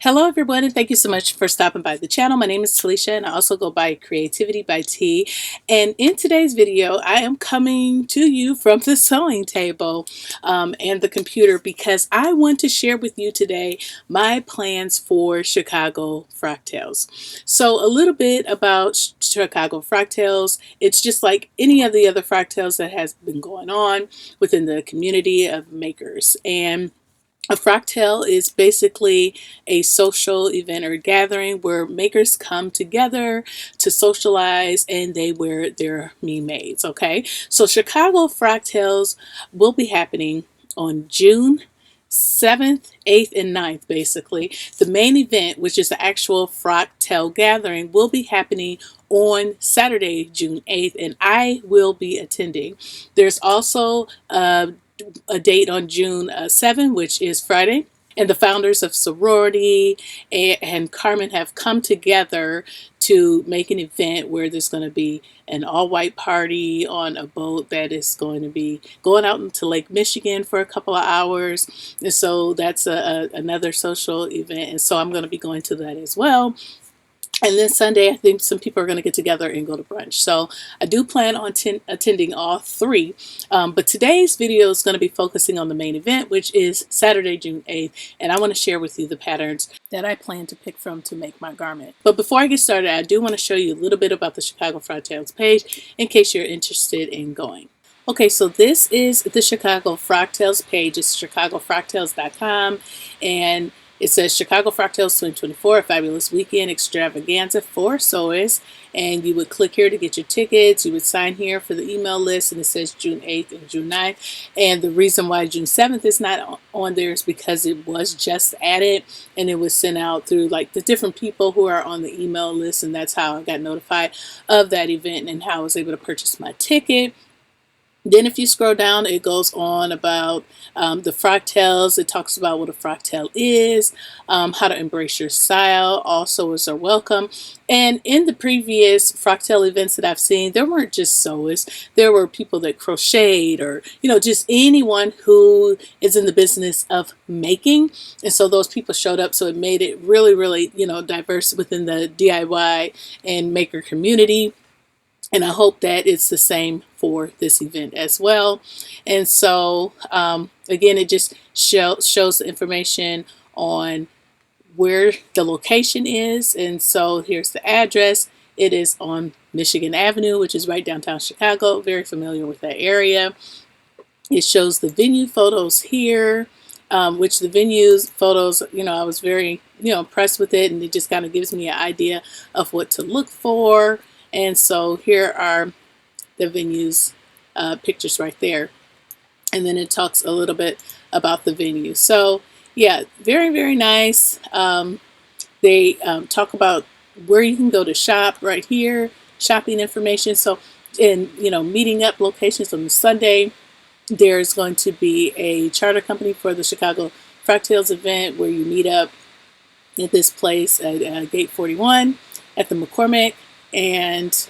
Hello everyone, and thank you so much for stopping by the channel. My name is Talisha and I also go by CreativiTeeByT. And in today's video, I am coming to you from the sewing table and the computer because I want to share with you today my plans for Chicago Frocktails. So a little bit about Chicago Frocktails. It's just like any of the other Frocktails that has been going on within the community of makers. And a Frocktail is basically a social event or gathering where makers come together to socialize and they wear their memades. Okay, so Chicago Frocktails will be happening on June 7th, 8th, and 9th. Basically, the main event, which is the actual Frocktail gathering, will be happening on Saturday, June 8th, and I will be attending. There's also a date on June 7, which is Friday. And the founders of Sorority and Carmen have come together to make an event where there's going to be an all-white party on a boat that is going to be going out into Lake Michigan for a couple of hours. And so that's another social event. And so I'm going to be going to that as well. And then Sunday, I think some people are going to get together and go to brunch. So I do plan on attending all three. But today's video is going to be focusing on the main event, which is Saturday, June 8th. And I want to share with you the patterns that I plan to pick from to make my garment. But before I get started, I do want to show you a little bit about the Chicago Frocktails page in case you're interested in going. Okay, so this is the Chicago Frocktails page. It's chicagofrocktails.com, and it says Chicago Frocktails 2024, a fabulous weekend extravaganza for sewers. And you would click here to get your tickets. You would sign here for the email list, and it says June 8th and June 9th. And the reason why June 7th is not on there is because it was just added and it was sent out through like the different people who are on the email list. And that's how I got notified of that event and how I was able to purchase my ticket. Then if you scroll down, it goes on about the Frocktails. It talks about what a Frocktail is, how to embrace your style. All sewers are welcome. And in the previous Frocktail events that I've seen, there weren't just sewers. There were people that crocheted or, just anyone who is in the business of making. And so those people showed up. So it made it really, really, diverse within the DIY and maker community. And I hope that it's the same for this event as well. And so, again, it just shows the information on where the location is. And so here's the address. It is on Michigan Avenue, which is right downtown Chicago. Very familiar with that area. It shows the venue photos here, which the venues photos, I was very, impressed with it. And it just kind of gives me an idea of what to look for. And so here are the venues pictures right there. And then it talks a little bit about the venue. So yeah, very, very nice. They talk about where you can go to shop right here, shopping information. So, and meeting up locations on the Sunday. There's going to be a charter company for the Chicago Frocktails event where you meet up at this place at Gate 41 at the McCormick. And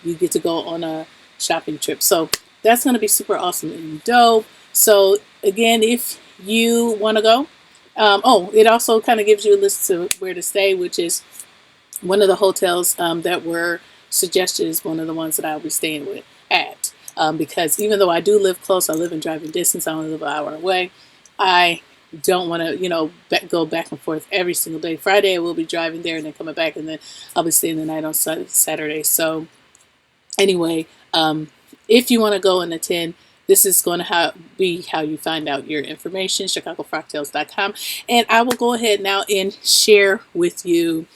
you get to go on a shopping trip. So that's going to be super awesome and dope. So again, if you want to go, it also kind of gives you a list of where to stay, which is one of the hotels that were suggested is one of the ones that I'll be staying with at. Because even though I do live close, I live in driving distance, I only live an hour away, I don't want to, go back and forth every single day. Friday I will be driving there and then coming back, and then I'll be staying the night on Saturday. So anyway, if you want to go and attend, this is going to be how you find out your information, chicagofrocktails.com. And I will go ahead now and share with you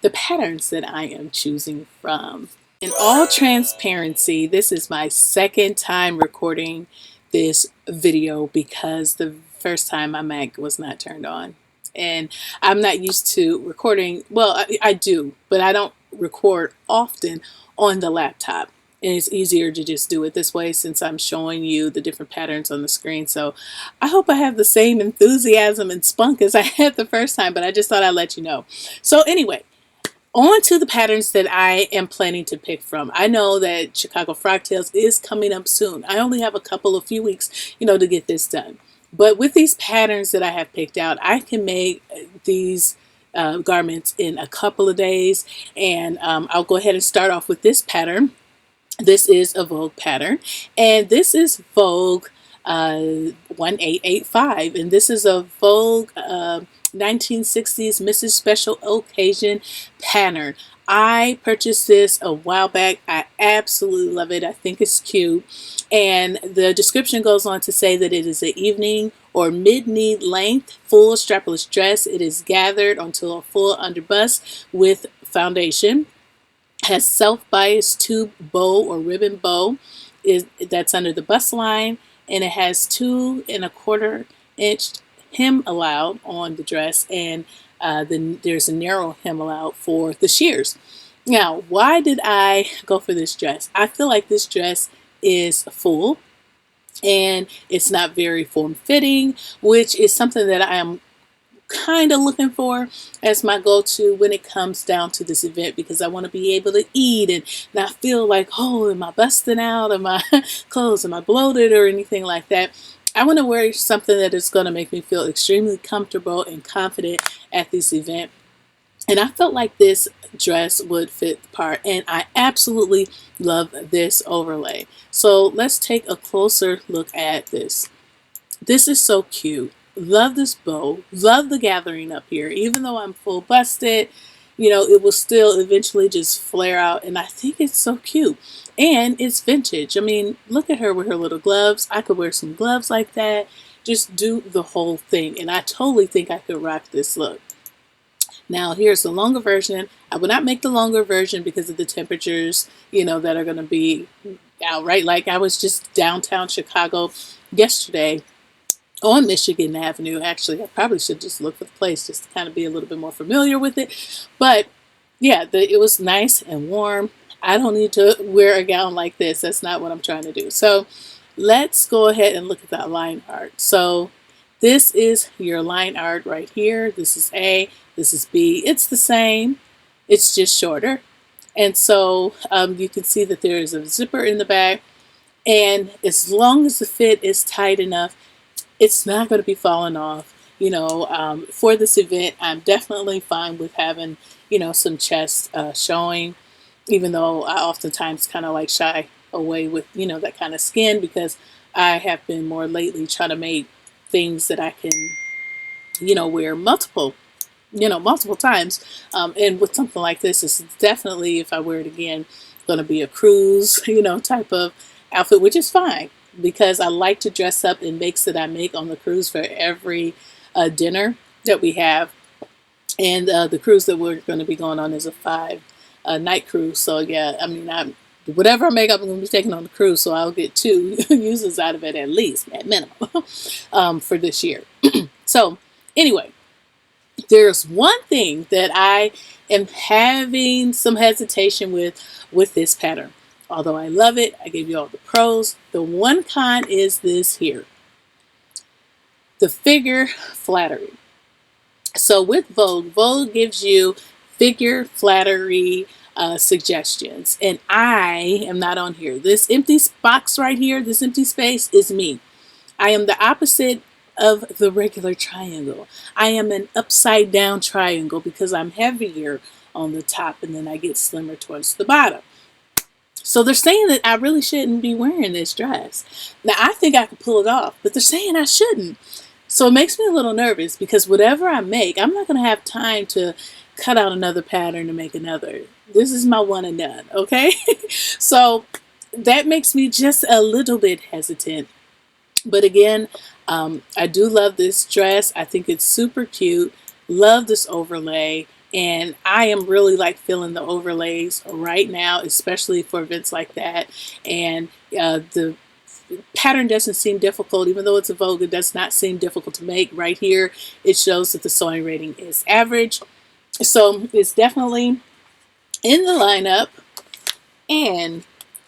the patterns that I am choosing from. In all transparency, this is my second time recording this video because the first time my mic was not turned on, and I'm not used to recording. Well, I do, but I don't record often on the laptop, and it's easier to just do it this way since I'm showing you the different patterns on the screen. So I hope I have the same enthusiasm and spunk as I had the first time, but I just thought I'd let you know. So anyway, on to the patterns that I am planning to pick from. I know that Chicago Frocktails is coming up soon. I only have a few weeks, to get this done. But with these patterns that I have picked out, I can make these garments in a couple of days. And I'll go ahead and start off with this pattern. This is a Vogue pattern, and this is Vogue 1885, and this is a Vogue 1960s Mrs. Special Occasion pattern. I purchased this a while back. I absolutely love it. I think it's cute. And the description goes on to say that it is an evening or mid-knee length full strapless dress. It is gathered onto a full underbust with foundation. Has self-biased tube bow or ribbon bow that's under the bust line, and it has 2¼ inch hem allowed on the dress, and then there's a narrow hem allowed for the shears. Now, why did I go for this dress? I feel like this dress is full and it's not very form-fitting, which is something that I am kind of looking for as my go-to when it comes down to this event, because I want to be able to eat and not feel like, oh, am I busting out? Am I clothes? Am I bloated or anything like that? I want to wear something that is going to make me feel extremely comfortable and confident at this event. And I felt like this dress would fit the part, and I absolutely love this overlay. So let's take a closer look at this. This is so cute. Love this bow. Love the gathering up here. Even though I'm full busted, you know, it will still eventually just flare out. And I think it's so cute. And it's vintage. I mean, look at her with her little gloves. I could wear some gloves like that. Just do the whole thing. And I totally think I could rock this look. Now, here's the longer version. I would not make the longer version because of the temperatures, you know, that are going to be out, right? Like I was just downtown Chicago yesterday on Michigan Avenue. Actually, I probably should just look for the place just to kind of be a little bit more familiar with it. But yeah, it was nice and warm. I don't need to wear a gown like this. That's not what I'm trying to do. So let's go ahead and look at that line art. So this is your line art right here. This is A, this is B. It's the same. It's just shorter. And so you can see that there is a zipper in the back. And as long as the fit is tight enough, it's not going to be falling off. You know, for this event, I'm definitely fine with having, you know, some chest showing, even though I oftentimes kind of like shy away with, you know, that kind of skin, because I have been more lately trying to make things that I can, you know, wear multiple times. And with something like this, it's definitely, if I wear it again, going to be a cruise, you know, type of outfit, which is fine, because I like to dress up in makes that I make on the cruise for every dinner that we have. And the cruise that we're going to be going on is a 5-night cruise. So yeah, I mean, whatever I make up, I'm going to be taking on the cruise. So I'll get 2 uses out of it at least, at minimum, for this year. So anyway, there's one thing that I am having some hesitation with this pattern. Although I love it, I gave you all the pros. The one con is this here. The figure flattery. So with Vogue, Vogue gives you figure flattery suggestions. And I am not on here. This empty box right here, this empty space is me. I am the opposite of the regular triangle. I am an upside down triangle because I'm heavier on the top and then I get slimmer towards the bottom. So they're saying that I really shouldn't be wearing this dress. Now, I think I could pull it off, but they're saying I shouldn't. So it makes me a little nervous because whatever I make, I'm not going to have time to cut out another pattern to make another. This is my one and done, okay? So that makes me just a little bit hesitant. But again, I do love this dress. I think it's super cute. Love this overlay. And I am really like feeling the overlays right now, especially for events like that. And the pattern doesn't seem difficult, even though it's a Vogue, it does not seem difficult to make. Right here, it shows that the sewing rating is average. So it's definitely in the lineup. And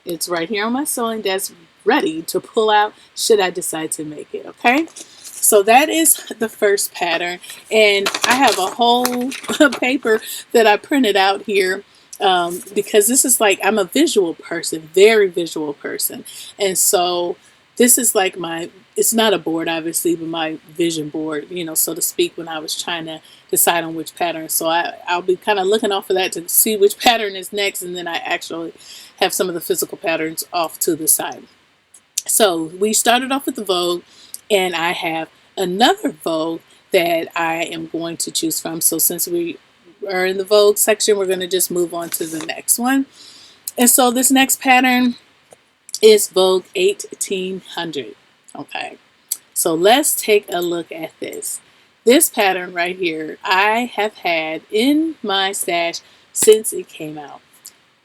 it's right here on my sewing desk, ready to pull out should I decide to make it, okay? So that is the first pattern, and I have a whole paper that I printed out here because this is like, I'm a visual person, very visual person, and so this is like it's not a board obviously, but my vision board, so to speak, when I was trying to decide on which pattern. So I'll be kind of looking off of that to see which pattern is next, and then I actually have some of the physical patterns off to the side. So we started off with the Vogue, and I have another Vogue that I am going to choose from. So since we are in the Vogue section, we're going to just move on to the next one. And so this next pattern is Vogue 1800. Okay, so let's take a look at this. This pattern right here, I have had in my stash since it came out.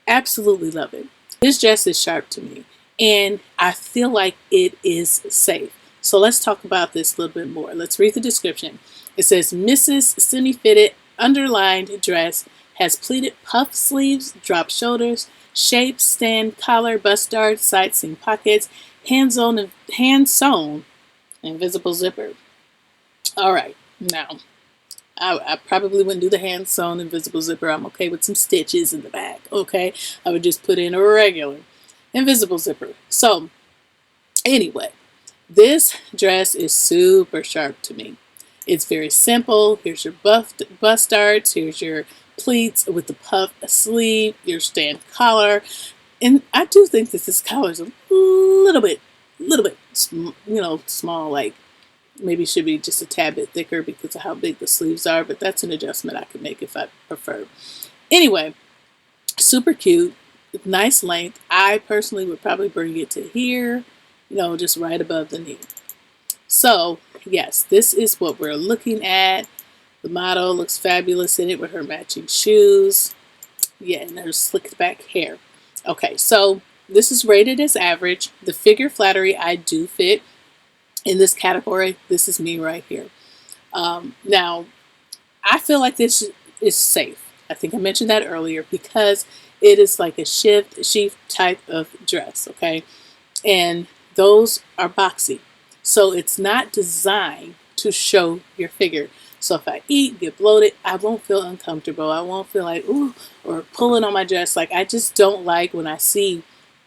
Absolutely love it. This dress is sharp to me, and I feel like it is safe. So let's talk about this a little bit more. Let's read the description. It says, Mrs. Semi-fitted underlined dress has pleated puff sleeves, drop shoulders, shape, stand, collar, bust dart, side seam pockets, hand-sewn, invisible zipper. All right, now, I probably wouldn't do the hand-sewn invisible zipper. I'm okay with some stitches in the back, okay? I would just put in a regular invisible zipper. So, anyway, this dress is super sharp to me. It's very simple. Here's your bust darts. Here's your pleats with the puff sleeve, your stand collar. And I do think that this collar is a little bit, small, like maybe should be just a tad bit thicker because of how big the sleeves are, but that's an adjustment I could make if I prefer. Anyway, super cute, nice length. I personally would probably bring it to here, just right above the knee. So yes, this is what we're looking at. The model looks fabulous in it with her matching shoes. Yeah, and her slicked back hair. Okay, so this is rated as average. The figure flattery I do fit in this category. This is me right here. Now, I feel like this is safe. I think I mentioned that earlier because it is like a sheath type of dress, okay? And those are boxy. So it's not designed to show your figure. So if I eat, get bloated, I won't feel uncomfortable. I won't feel like, ooh, or pulling on my dress. Like, I just don't like when I see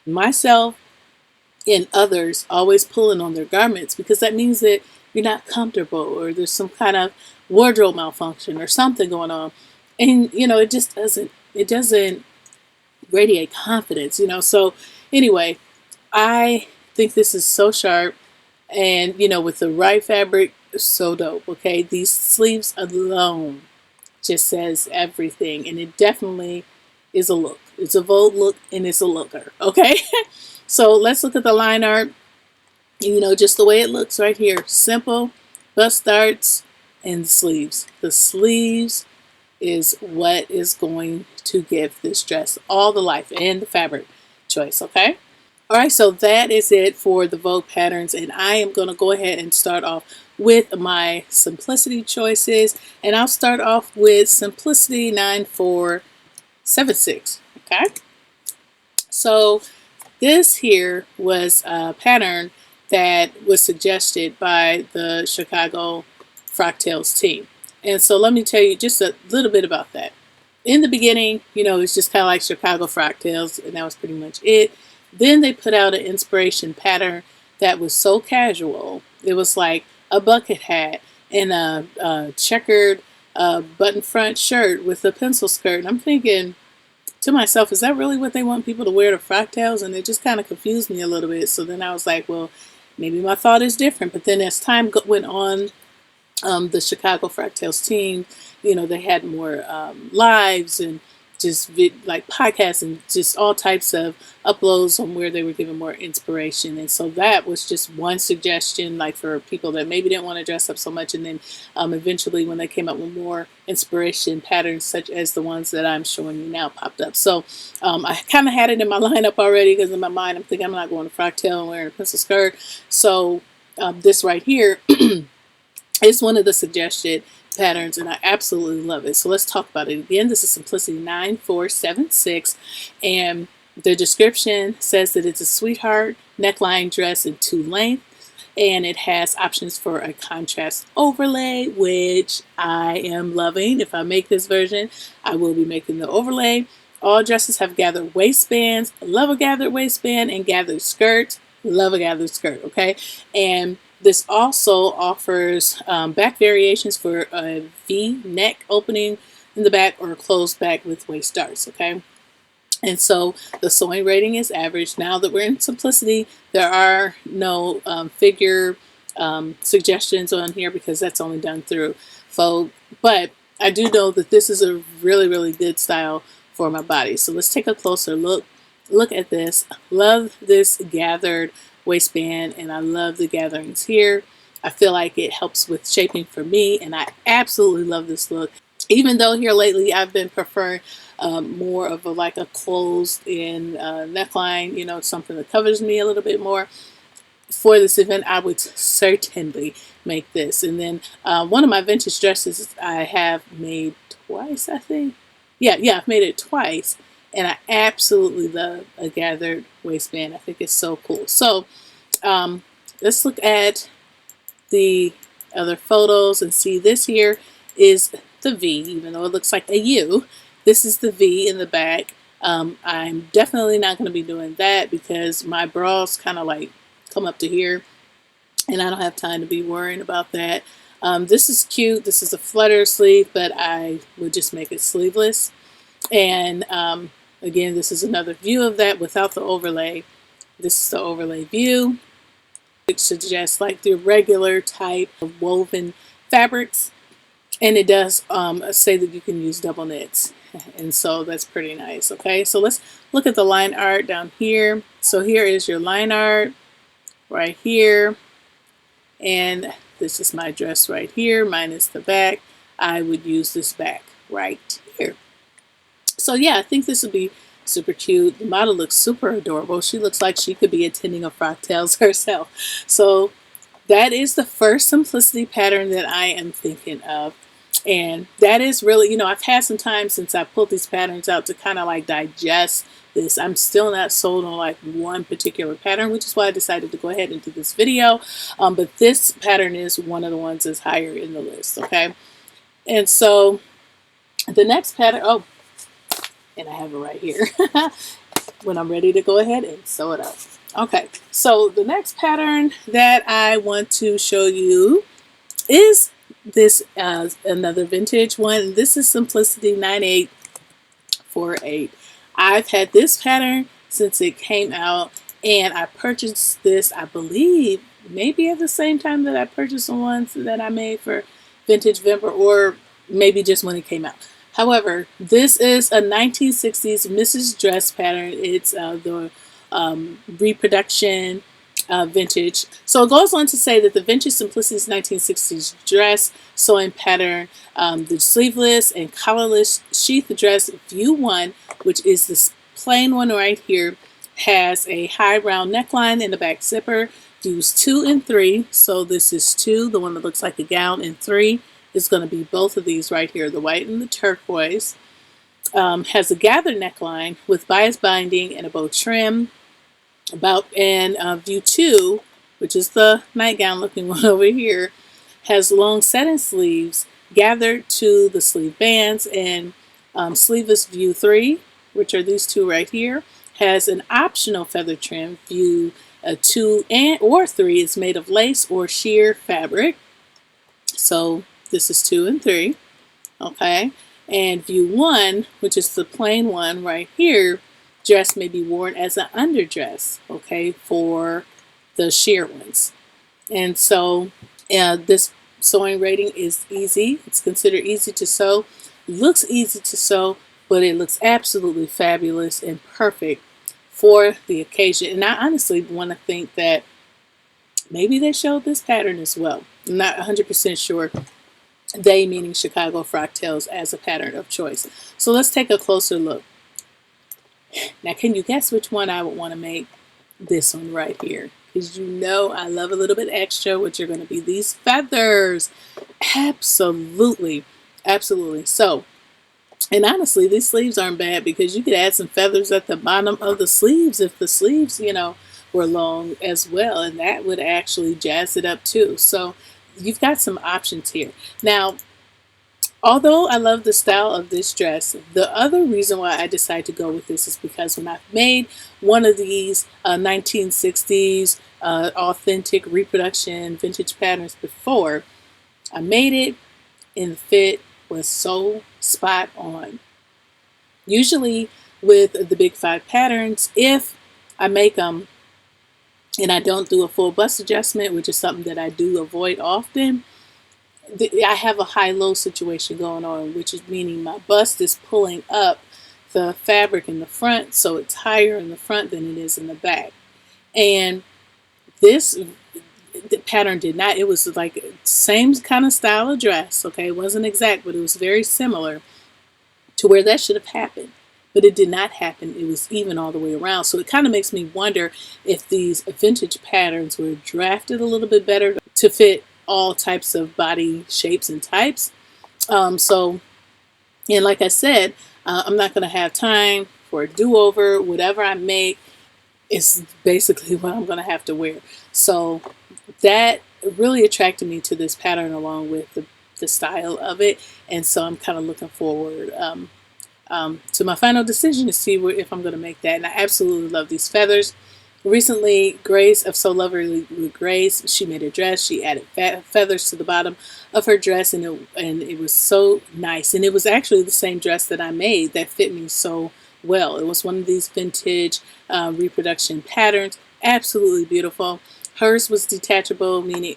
myself and others always pulling on their garments, because that means that you're not comfortable or there's some kind of wardrobe malfunction or something going on. And, it doesn't radiate confidence, So anyway, I think this is so sharp, and, with the right fabric, so dope, okay? These sleeves alone just says everything, and it definitely is a look. It's a Vogue look, and it's a looker, okay? So let's look at the line art, just the way it looks right here. Simple, bust darts, and sleeves. The sleeves is what is going to give this dress all the life, and the fabric choice, okay? All right, so that is it for the Vogue patterns, and I am going to go ahead and start off with my simplicity choices, and I'll start off with Simplicity 9476, okay? So this here was a pattern that was suggested by the Chicago Frocktails team, and so let me tell you just a little bit about that. In the beginning, it's just kind of like Chicago Frocktails, and that was pretty much it. Then they put out an inspiration pattern that was so casual. It was like a bucket hat and a checkered button front shirt with a pencil skirt. And I'm thinking to myself, is that really what they want people to wear to Frocktails? And it just kind of confused me a little bit. So then I was like, well, maybe my thought is different. But then as time went on, the Chicago Frocktails team, they had more lives and just like podcasts and just all types of uploads on where they were giving more inspiration. And so that was just one suggestion, like for people that maybe didn't want to dress up so much. And then eventually when they came up with more inspiration patterns, such as the ones that I'm showing you now, popped up. So I kind of had it in my lineup already, because in my mind I'm thinking I'm not going to Frocktail and wearing a pencil skirt. So this right here is one of the suggested patterns, and I absolutely love it. So let's talk about it. Again, this is Simplicity 9476, and the description says that it's a sweetheart neckline dress in 2 lengths, and it has options for a contrast overlay, which I am loving. If I make this version, I will be making the overlay. All dresses have gathered waistbands. I love a gathered waistband and gathered skirts. Love a gathered skirt, okay? And this also offers back variations for a V neck opening in the back or a closed back with waist darts, okay? And so the sewing rating is average. Now that we're in simplicity, there are no figure suggestions on here because that's only done through Vogue. But I do know that this is a really, really good style for my body. So let's take a closer look. Look at this. Love this gathered waistband, and I love the gatherings here. I feel like it helps with shaping for me, and I absolutely love this look. Even though here lately I've been preferring more of like a closed in neckline, you know, something that covers me a little bit more. For this event, I would certainly make this. And then one of my vintage dresses I have made twice, I think. Yeah, I've made it twice. And I absolutely love a gathered waistband. I think it's so cool. So let's look at the other photos and see this here is the V, even though it looks like a U. This is the V in the back. I'm definitely not going to be doing that because my bras kind of like come up to here and I don't have time to be worrying about that. This is cute. This is a flutter sleeve, but I would just make it sleeveless. And again, this is another view of that without the overlay. This is the overlay view. It suggests like the regular type of woven fabrics. And it does say that you can use double knits. And so that's pretty nice. Okay, so let's look at the line art down here. So here is your line art right here. And this is my dress right here, minus the back. I would use this back right here. So yeah, I think this would be super cute. The model looks super adorable. She looks like she could be attending a Frocktails herself. So that is the first simplicity pattern that I am thinking of. And that is really, you know, I've had some time since I pulled these patterns out to kind of like digest this. I'm still not sold on like one particular pattern, which is why I decided to go ahead and do this video. But this pattern is one of the ones that's higher in the list, okay? And so the next pattern, oh, and I have it right here when I'm ready to go ahead and sew it up. Okay, so the next pattern that I want to show you is this another vintage one. This is Simplicity 9848. I've had this pattern since it came out, and I purchased this, I believe, maybe at the same time that I purchased the ones that I made for Vintage Vember, or maybe just when it came out. However, this is a 1960s Mrs. Dress pattern. It's the reproduction vintage. So it goes on to say that the Vintage Simplicity's 1960s dress sewing pattern, the sleeveless and collarless sheath dress view 1, which is this plain one right here, has a high round neckline and a back zipper. Views 2 and 3. So this is 2, the one that looks like a gown, and 3 is going to be both of these right here, the white and the turquoise. Has a gathered neckline with bias binding and a bow trim. View 2, which is the nightgown looking one over here, has long satin sleeves gathered to the sleeve bands, and sleeveless view 3, which are these two right here, has an optional feather trim. View 2 or 3 is made of lace or sheer fabric. So this is 2 and 3, okay? And view 1, which is the plain one right here, dress may be worn as an underdress, okay, for the sheer ones. And so this sewing rating is easy. It's considered easy to sew. Looks easy to sew, but it looks absolutely fabulous and perfect for the occasion. And I honestly want to think that maybe they showed this pattern as well. I'm not 100% sure. They meaning Chicago Frocktails as a pattern of choice. So let's take a closer look. Now, can you guess which one I would want to make? This one right here. Because you know I love a little bit extra, which are going to be these feathers. Absolutely. Absolutely. So, and honestly, these sleeves aren't bad because you could add some feathers at the bottom of the sleeves if the sleeves, you know, were long as well. And that would actually jazz it up too. So you've got some options here. Now, Although I love the style of this dress, the other reason why I decided to go with this is because when I've made one of these 1960s authentic reproduction vintage patterns before, I made it and the fit was so spot on. Usually with the big five patterns, if I make them and I don't do a full bust adjustment, which is something that I do avoid often, I have a high-low situation going on, which is meaning my bust is pulling up the fabric in the front, so it's higher in the front than it is in the back. And this the pattern did not, it was like same kind of style of dress, okay? It wasn't exact, but it was very similar to where that should have happened. But it did not happen. It was even all the way around. So it kind of makes me wonder if these vintage patterns were drafted a little bit better to fit all types of body shapes and types. And like I said, I'm not going to have time for a do-over. Whatever I make is basically what I'm going to have to wear. So that really attracted me to this pattern along with the style of it. And so I'm kind of looking forward to my final decision to see if I'm going to make that. And I absolutely love these feathers. Recently, Grace of So Lovely with Grace, she made a dress. She added feathers to the bottom of her dress, and it was so nice. And it was actually the same dress that I made that fit me so well. It was one of these vintage reproduction patterns. Absolutely beautiful. Hers was detachable, meaning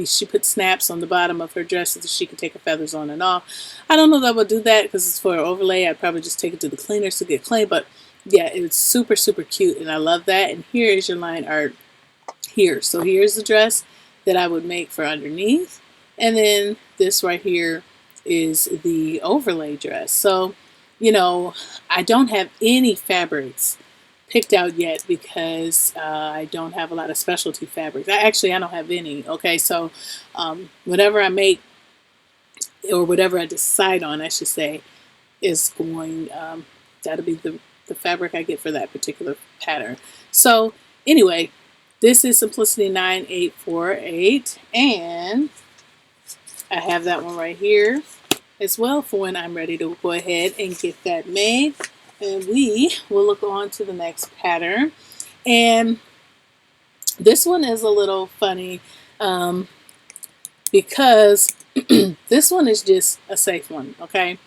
she put snaps on the bottom of her dress so that she could take her feathers on and off. I don't know that I would do that because it's for an overlay. I'd probably just take it to the cleaners to get clean, but yeah, it's super, super cute, and I love that. And here is your line art here. So here's the dress that I would make for underneath, and then this right here is the overlay dress. So, you know, I don't have any fabrics picked out yet because I don't have a lot of specialty fabrics. I don't have any. Okay, so whatever I make, or whatever I decide on, I should say, is going, that'll be the fabric I get for that particular pattern. So anyway, this is Simplicity 9848, and I have that one right here as well for when I'm ready to go ahead and get that made. And we will look on to the next pattern. And this one is a little funny because this one is just a safe one, okay?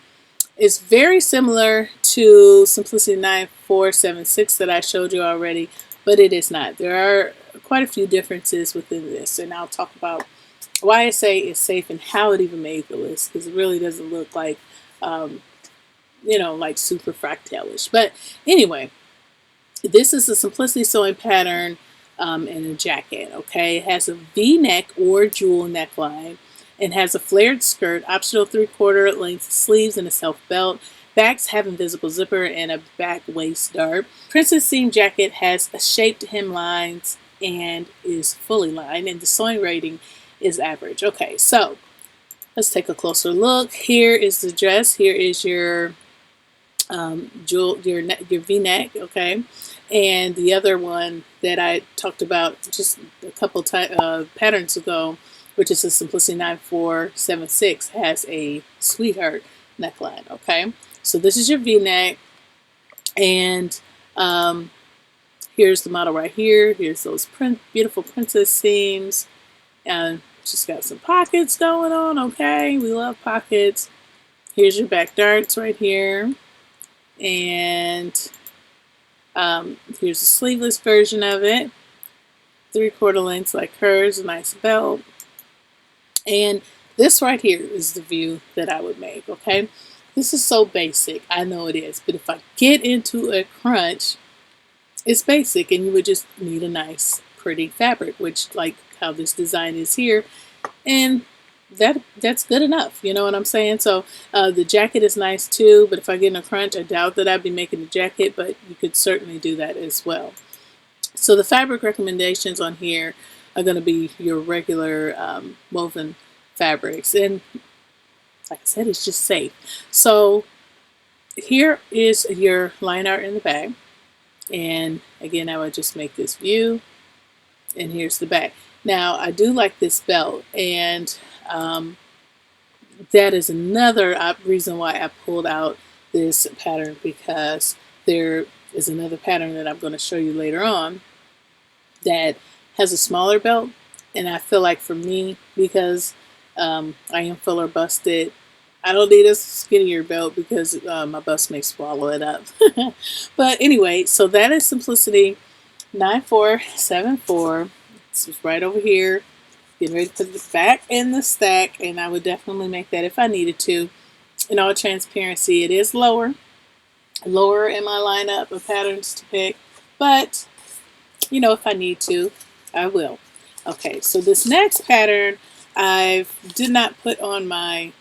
It's very similar to Simplicity 9476 that I showed you already, but it is not. There are quite a few differences within this, and I'll talk about why I say it's safe and how it even made the list, because it really doesn't look like, you know, like super Frocktailish. But anyway, this is a Simplicity sewing pattern in a jacket, okay? It has a V-neck or jewel neckline, and has a flared skirt, optional 3/4 length sleeves, and a self belt. Backs have invisible zipper and a back waist dart. Princess seam jacket has a shaped hemlines and is fully lined, and the sewing rating is average. Okay, so let's take a closer look. Here is the dress. Here is your your V-neck, okay? And the other one that I talked about just a couple patterns ago, which is a Simplicity 9476, has a sweetheart neckline, okay? So this is your V-neck, and here's the model right here. Here's those beautiful princess seams, and she's got some pockets going on, okay? We love pockets. Here's your back darts right here, and here's a sleeveless version of it, 3/4 lengths like hers, a nice belt. And this right here is the view that I would make, okay? This is so basic, I know it is, but if I get into a crunch, it's basic, and you would just need a nice, pretty fabric, which, like how this design is here, and that's good enough, you know what I'm saying? So the jacket is nice too, but if I get in a crunch, I doubt that I'd be making a jacket, but you could certainly do that as well. So the fabric recommendations on here are going to be your regular woven fabrics, and like I said, it's just safe. So here is your line art in the back, and again, I would just make this view, and here's the back. Now I do like this belt, and that is another reason why I pulled out this pattern, because there is another pattern that I'm going to show you later on that has a smaller belt. And I feel like for me, because I am fuller busted, I don't need a skinnier belt because my bust may swallow it up. But anyway, so that is Simplicity 9474. It's right over here. Getting ready to put it back in the stack, and I would definitely make that if I needed to. In all transparency, it is lower in my lineup of patterns to pick, but you know, if I need to, I will. Okay, so this next pattern I did not put on my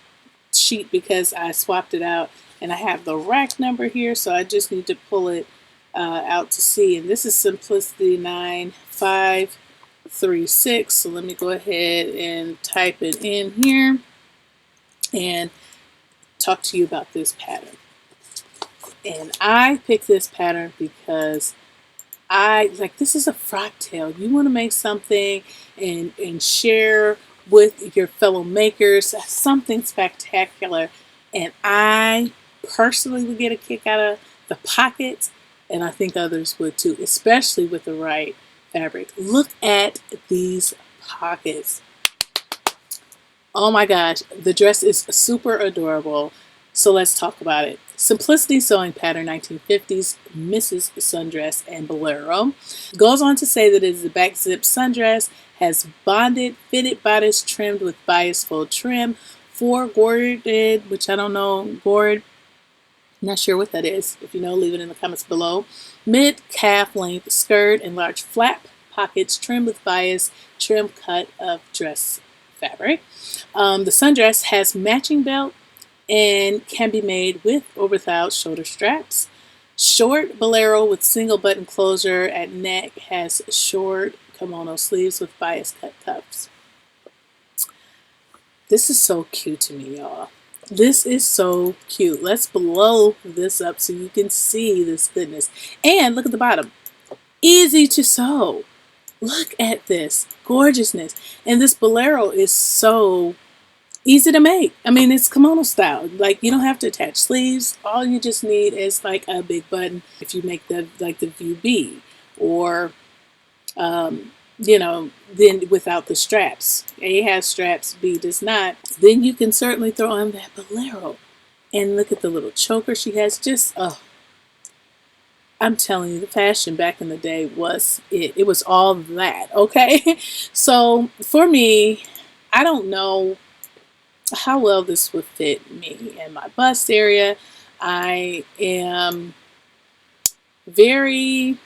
sheet because I swapped it out, and I have the rack number here, so I just need to pull it out to see. And this is Simplicity 9536. So let me go ahead and type it in here and talk to you about this pattern. And I picked this pattern because this is a Frocktail. You want to make something and share with your fellow makers something spectacular. And I personally would get a kick out of the pockets, and I think others would too, especially with the right fabric. Look at these pockets. Oh my gosh, the dress is super adorable. So let's talk about it. Simplicity Sewing Pattern 1950s Mrs. Sundress and Bolero. Goes on to say that it is a back zip sundress, has bonded fitted bodice trimmed with bias fold trim, 4 gorded, which I don't know, not sure what that is. If you know, leave it in the comments below. Mid calf length skirt and large flap pockets trimmed with bias trim cut of dress fabric. The sundress has matching belt and can be made with or without shoulder straps. Short bolero with single button closure at neck, has short kimono sleeves with bias cut cuffs. This is so cute to me, y'all. This is so cute. Let's blow this up so you can see this goodness. And look at the bottom. Easy to sew. Look at this gorgeousness. And this bolero is so easy to make. I mean, it's kimono style. Like, you don't have to attach sleeves. All you just need is like a big button if you make the view B, or you know, then without the straps. A has straps, B does not. Then you can certainly throw on that bolero. And look at the little choker she has. Just, I'm telling you, the fashion back in the day was it. It was all that, okay? So for me, I don't know how well this would fit me in my bust area. I am very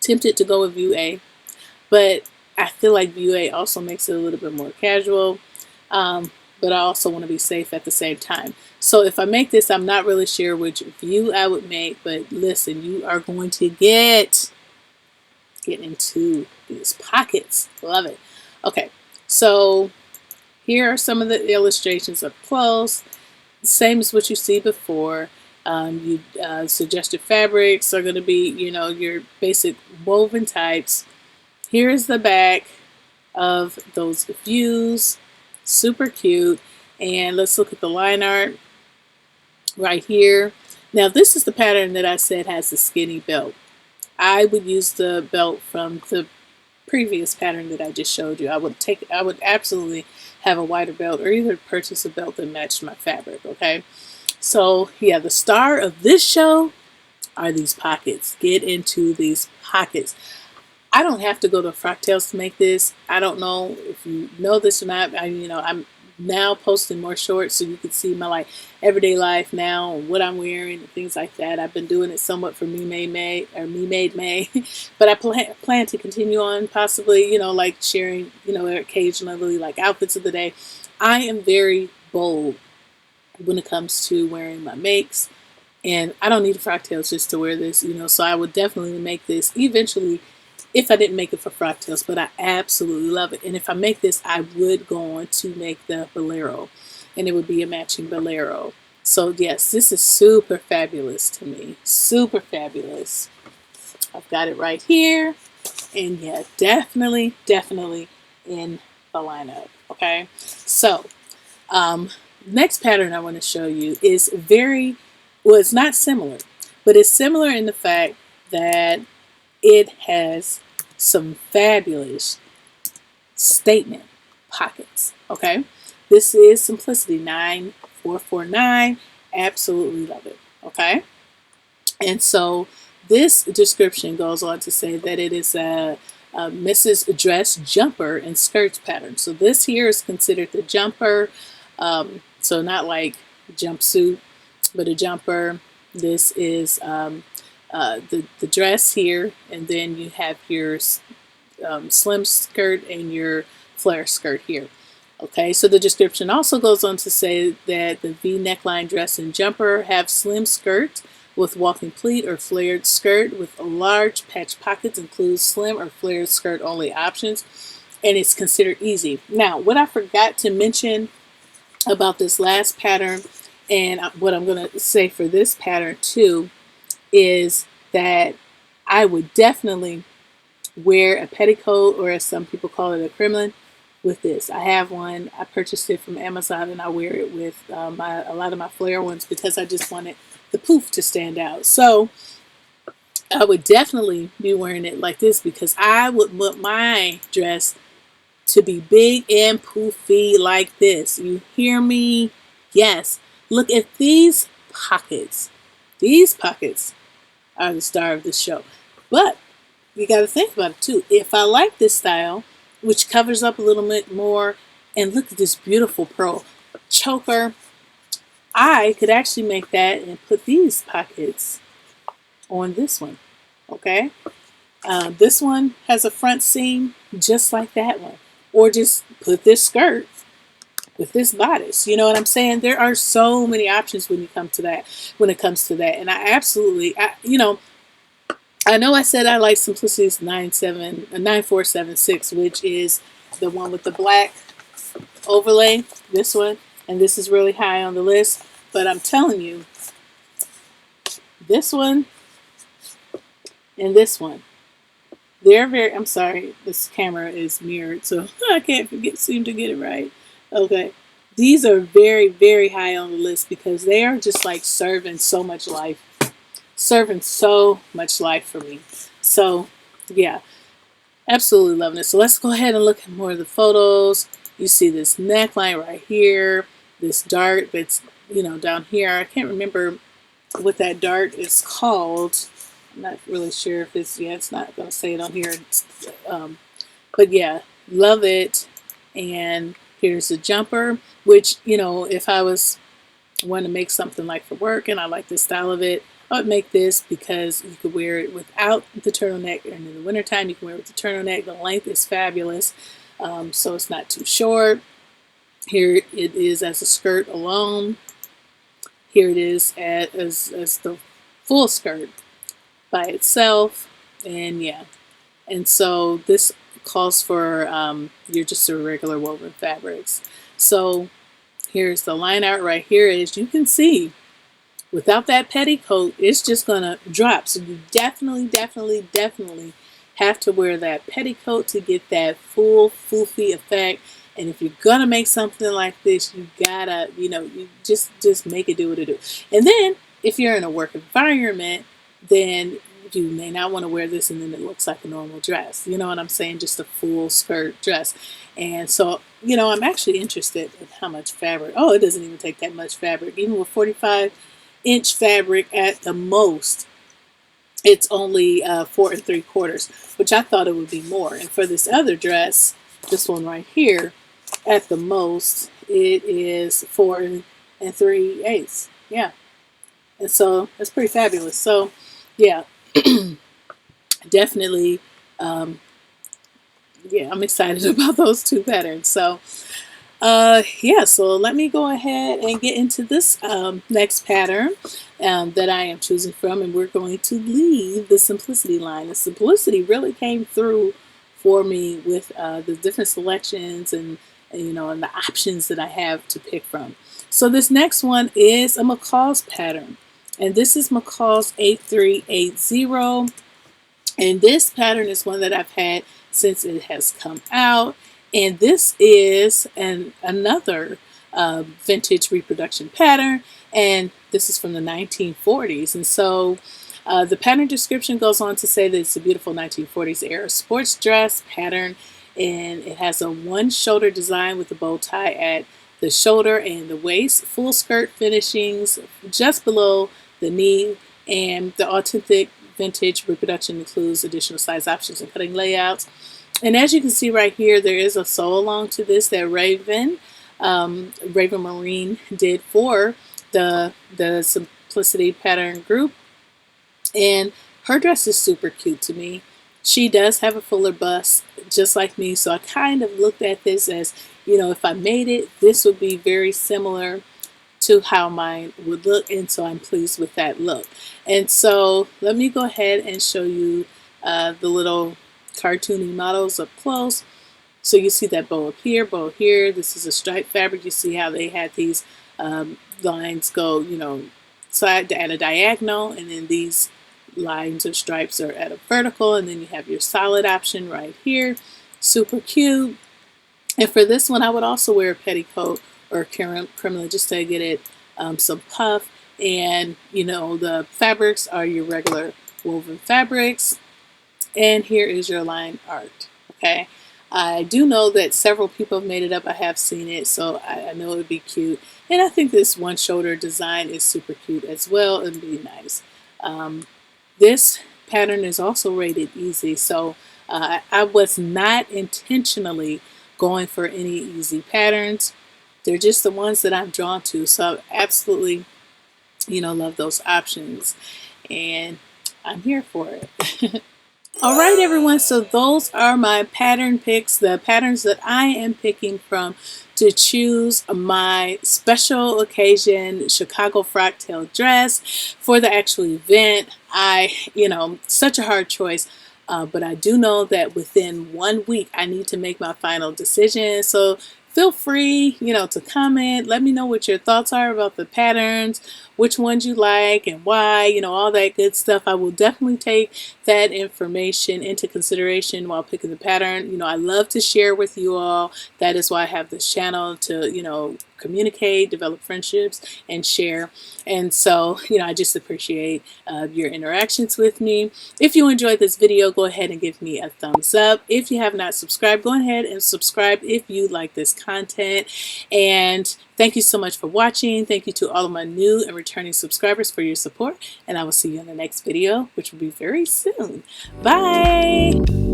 tempted to go with view A, but I feel like view A also makes it a little bit more casual, but I also want to be safe at the same time. So if I make this, I'm not really sure which view I would make, but listen, you are going to get into these pockets. Love it. Okay, so here are some of the illustrations up close. Same as what you see before. Suggested fabrics are going to be, you know, your basic woven types. Here's the back of those views. Super cute. And let's look at the line art right here. Now, this is the pattern that I said has the skinny belt. I would use the belt from the previous pattern that I just showed you. I would absolutely have a wider belt, or either purchase a belt that matched my fabric, okay? So yeah, the star of this show are these pockets. Get into these pockets. I don't have to go to Frocktails to make this. I don't know if you know this or not. I'm now posting more shorts so you can see my like everyday life now, and what I'm wearing and things like that. I've been doing it somewhat for memade May, but I plan to continue on, possibly, you know, like sharing, you know, occasionally like outfits of the day. I am very bold when it comes to wearing my makes, and I don't need a Frocktails just to wear this, you know, so I would definitely make this eventually if I didn't make it for Frocktails, but I absolutely love it. And if I make this, I would go on to make the bolero, and it would be a matching bolero. So yes, this is super fabulous to me. Super fabulous. I've got it right here. And yeah, definitely in the lineup. Okay. So Next pattern I want to show you is very, well, it's not similar, but it's similar in the fact that it has some fabulous statement pockets. Okay, this is Simplicity 9449. Absolutely love it. Okay, and so this description goes on to say that it is a Mrs. Dress jumper and skirts pattern. So this here is considered the jumper. So not like jumpsuit, but a jumper. This is the dress here, and then you have your slim skirt and your flare skirt here. Okay, so the description also goes on to say that the V neckline dress and jumper have slim skirt with walking pleat or flared skirt with large patch pockets, includes slim or flared skirt only options, and it's considered easy. Now, what I forgot to mention about this last pattern, and what I'm going to say for this pattern too, is that I would definitely wear a petticoat, or as some people call it, a crinoline, with this. I have one. I purchased it from Amazon, and I wear it with a lot of my flare ones because I just wanted the poof to stand out. So I would definitely be wearing it like this because I would want my dress to be big and poofy like this. You hear me? Yes. Look at these pockets. These pockets are the star of this show. But you got to think about it too. If I like this style, which covers up a little bit more, and look at this beautiful pearl choker, I could actually make that and put these pockets on this one. Okay, this one has a front seam just like that one, or just put this skirt with this bodice. You know what I'm saying? There are so many options when you come to that. When it comes to that, and I absolutely, I know I said I like Simplicity's 9476, which is the one with the black overlay. This one, and this is really high on the list. But I'm telling you, this one and this one, they're very, I'm sorry, this camera is mirrored, so I can't seem to get it right. Okay. These are very, very high on the list because they are just like serving so much life. Serving so much life for me. So, yeah, absolutely loving it. So let's go ahead and look at more of the photos. You see this neckline right here, this dart that's, down here. I can't remember what that dart is called. I'm not really sure if it's, it's not going to say it on here. But yeah, love it. And here's the jumper, which, if I was wanting to make something like for work and I like the style of it, I would make this because you could wear it without the turtleneck, and in the wintertime you can wear it with the turtleneck. The length is fabulous, so it's not too short. Here it is as a skirt alone. Here it is as the full skirt by itself, and yeah. And so this calls for your just a regular woven fabrics. So here's the line art right here. As you can see, without that petticoat, it's just gonna drop. So you definitely have to wear that petticoat to get that full foofy effect. And if you're gonna make something like this, you gotta, you just make it do what it do. And then if you're in a work environment, then you may not want to wear this and then it looks like a normal dress. You know what I'm saying? Just a full skirt dress. And so, I'm actually interested in how much fabric. Oh, it doesn't even take that much fabric. Even with 45-inch fabric at the most, it's only 4 3/4, which I thought it would be more. And for this other dress, this one right here, at the most, it is 4 3/8. Yeah. And so that's pretty fabulous. So, yeah, definitely, yeah, I'm excited about those two patterns. So, yeah, so let me go ahead and get into this next pattern that I am choosing from, and we're going to leave the Simplicity line. The Simplicity really came through for me with the different selections and and the options that I have to pick from. So this next one is a McCall's pattern, and this is McCall's 8380. And this pattern is one that I've had since it has come out. And this is another vintage reproduction pattern, and this is from the 1940s. And so the pattern description goes on to say that it's a beautiful 1940s era sports dress pattern, and it has a one shoulder design with a bow tie at the shoulder and the waist, full skirt finishings just below the knee, and the authentic vintage reproduction includes additional size options and cutting layouts. And as you can see right here, there is a sew along to this that Raven Marine did for the Simplicity pattern group, and her dress is super cute to me. She does have a fuller bust just like me, so I kind of looked at this as, you know, if I made it, this would be very similar to how mine would look, and so I'm pleased with that look. And so let me go ahead and show you the little cartoony models up close. So you see that bow up here, bow here. This is a striped fabric. You see how they had these lines go, you know, side at a diagonal, and then these lines or stripes are at a vertical, and then you have your solid option right here. Super cute. And for this one, I would also wear a petticoat or crinoline just to get it some puff. And you know, the fabrics are your regular woven fabrics. And here is your line art. Okay, I do know that several people have made it up. I have seen it, so I know it would be cute. And I think this one shoulder design is super cute as well and be nice. This pattern is also rated easy, so I was not intentionally going for any easy patterns. They're just the ones that I'm drawn to, so I absolutely, you know, love those options, and I'm here for it. All right, everyone, so those are my pattern picks, the patterns that I am picking from to choose my special occasion Chicago Frocktail dress for the actual event. You know, such a hard choice, but I do know that within 1 week I need to make my final decision. So feel free, you know, to comment. Let me know what your thoughts are about the patterns, which ones you like and why, you know, all that good stuff. I will definitely take that information into consideration while picking the pattern. You know, I love to share with you all. That is why I have this channel, to, you know, communicate, develop friendships, and share. And so, you know, I just appreciate your interactions with me. If you enjoyed this video, go ahead and give me a thumbs up. If you have not subscribed, go ahead and subscribe if you like this content. And thank you so much for watching. Thank you to all of my new and returning subscribers for your support. And I will see you in the next video, which will be very soon. Bye!